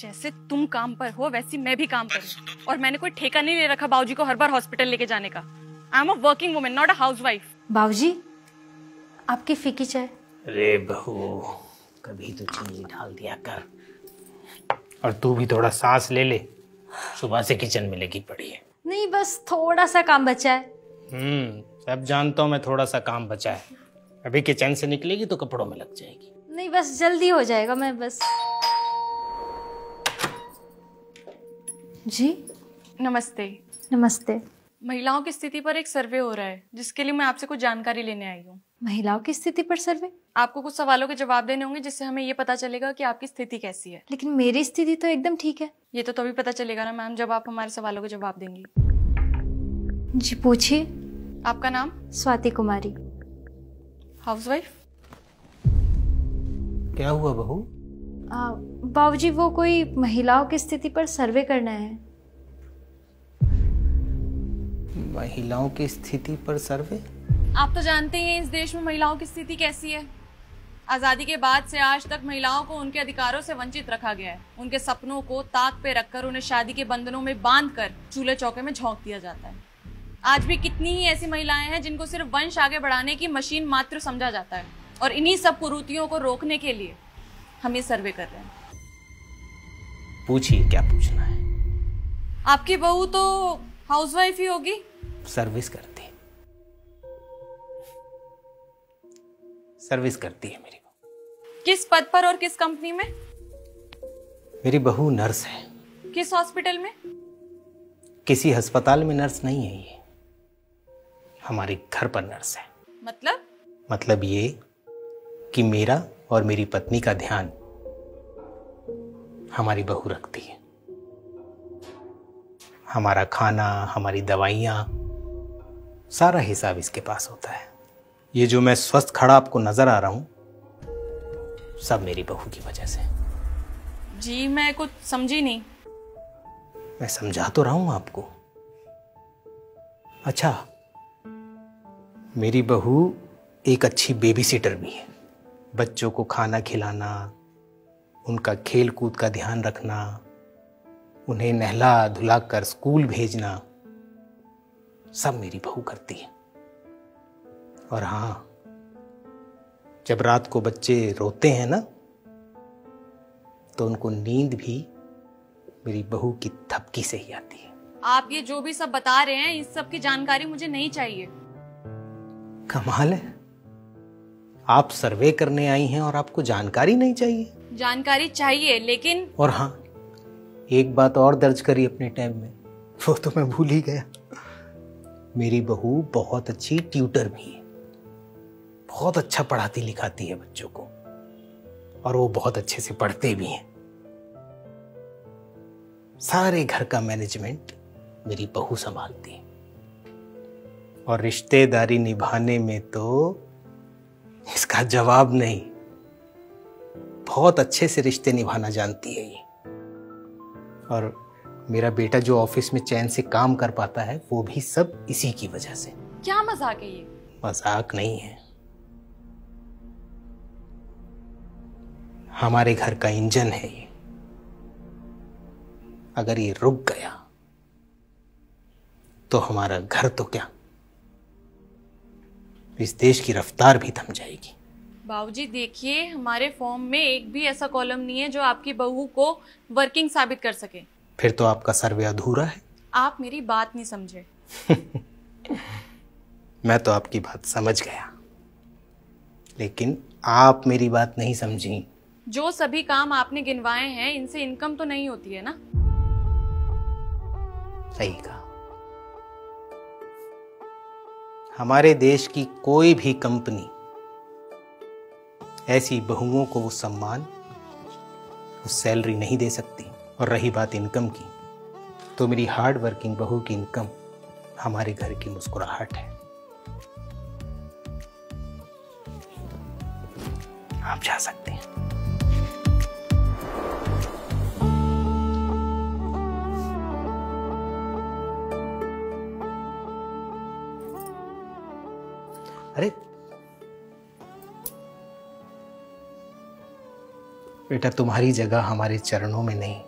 जैसे तुम काम पर हो वैसे मैं भी काम पर हूँ, और मैंने कोई ठेका नहीं ले रखा बाबूजी को हर बार हॉस्पिटल लेके जाने का। I am a working woman, not a housewife. बाबूजी, आपकी फीकी चाय। अरे बहू, कभी तो चीनी डाल दिया कर। और तू भी थोड़ा सांस ले ले, सुबह से किचन में लगी पड़ी है। नहीं, बस थोड़ा सा काम बचा है। सब जानता हूँ मैं, थोड़ा सा काम बचा है। अभी किचन से निकलेगी तो कपड़ों में लग जाएगी। नहीं, बस जल्दी हो जाएगा। मैं बस। जी नमस्ते। नमस्ते। महिलाओं की स्थिति पर एक सर्वे हो रहा है, जिसके लिए मैं आपसे कुछ जानकारी लेने आई हूँ। महिलाओं की स्थिति पर सर्वे? आपको कुछ सवालों के जवाब देने होंगे, जिससे हमें ये पता चलेगा कि आपकी स्थिति कैसी है। लेकिन मेरी स्थिति तो एकदम ठीक है। ये तो तभी पता चलेगा ना मैम, जब आप हमारे सवालों के जवाब देंगी। जी पूछिए। आपका नाम? स्वाति कुमारी। हाउसवाइफ? क्या हुआ बहू? बाबूजी, वो कोई महिलाओं की स्थिति पर सर्वे करना है। महिलाओं की स्थिति पर सर्वे? आप तो जानते ही हैं इस देश में महिलाओं की स्थिति कैसी है। आजादी के बाद से आज तक महिलाओं को उनके अधिकारों से वंचित रखा गया है। उनके सपनों को ताक पे रखकर उन्हें शादी के बंधनों में बांधकर चूल्हे चौके में झोंक दिया जाता है। आज भी कितनी ही ऐसी महिलाएं हैं जिनको सिर्फ वंश आगे बढ़ाने की मशीन मात्र समझा जाता है, और इन्हीं सब कुरीतियों को रोकने के लिए हम ये सर्वे कर रहे हैं। पूछिए, क्या पूछना है? आपकी बहू तो हाउसवाइफ ही होगी। सर्विस करती है मेरी बहू। किस पद पर और किस कंपनी में? मेरी बहू नर्स है। किस हॉस्पिटल में? किसी अस्पताल में नर्स नहीं है, ये हमारे घर पर नर्स है। मतलब ये कि मेरा और मेरी पत्नी का ध्यान हमारी बहू रखती है। हमारा खाना, हमारी दवाइयाँ, सारा हिसाब इसके पास होता है। ये जो मैं स्वस्थ खड़ा आपको नजर आ रहा हूं, सब मेरी बहू की वजह से। जी मैं कुछ समझी नहीं। मैं समझा तो रहा हूं आपको। अच्छा, मेरी बहू एक अच्छी बेबी सिटर भी है। बच्चों को खाना खिलाना, उनका खेल कूद का ध्यान रखना, उन्हें नहला धुला कर स्कूल भेजना, सब मेरी बहू करती है। और हाँ, जब रात को बच्चे रोते हैं ना, तो उनको नींद भी मेरी बहू की थपकी से ही आती है। आप ये जो भी सब बता रहे हैं, इस सब की जानकारी मुझे नहीं चाहिए। कमाल है, आप सर्वे करने आई हैं और आपको जानकारी नहीं चाहिए? जानकारी चाहिए, लेकिन। और हाँ, एक बात और दर्ज करी अपने टाइम में, वो तो मैं भूल ही गया। मेरी बहू बहुत अच्छी ट्यूटर भी है। बहुत अच्छा पढ़ाती लिखाती है बच्चों को, और वो बहुत अच्छे से पढ़ते भी हैं। सारे घर का मैनेजमेंट मेरी बहू संभालती है, और रिश्तेदारी निभाने में तो इसका जवाब नहीं। बहुत अच्छे से रिश्ते निभाना जानती है ये। और मेरा बेटा जो ऑफिस में चैन से काम कर पाता है, वो भी सब इसी की वजह से। क्या मजाक है ये? मजाक नहीं है, हमारे घर का इंजन है ये। अगर ये रुक गया तो हमारा घर तो क्या, इस देश की रफ्तार भी थम जाएगी। बाबूजी देखिए, हमारे फॉर्म में एक भी ऐसा कॉलम नहीं है जो आपकी बहू को वर्किंग साबित कर सके। फिर तो आपका सर्वे अधूरा है। आप मेरी बात नहीं समझे। मैं तो आपकी बात समझ गया, लेकिन आप मेरी बात नहीं समझी। जो सभी काम आपने गिनवाए हैं, इनसे इनकम तो नहीं होती है ना? सही कहा। हमारे देश की कोई भी कंपनी ऐसी बहुओं को वो सम्मान, वो सैलरी नहीं दे सकती। और रही बात इनकम की, तो मेरी हार्ड वर्किंग बहू की इनकम हमारे घर की मुस्कुराहट है। आप जा सकते हैं। अरे बेटा, तुम्हारी जगह हमारे चरणों में नहीं,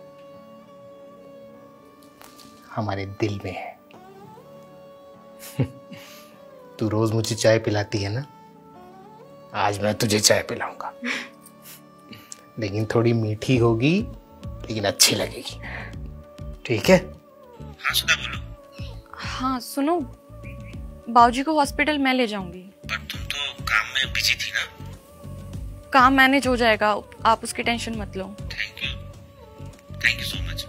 हमारे दिल में है। तू रोज मुझे चाय पिलाती है ना, आज मैं तुझे चाय पिलाऊंगा। लेकिन थोड़ी मीठी होगी, लेकिन अच्छी लगेगी, ठीक है? हाँ सुधा बोलो। हाँ सुनो, बाबूजी को हॉस्पिटल मैं ले जाऊंगी। पर तुम तो काम में बिजी थी ना। काम मैनेज हो जाएगा, आप उसकी टेंशन मत लो। Thank you so much.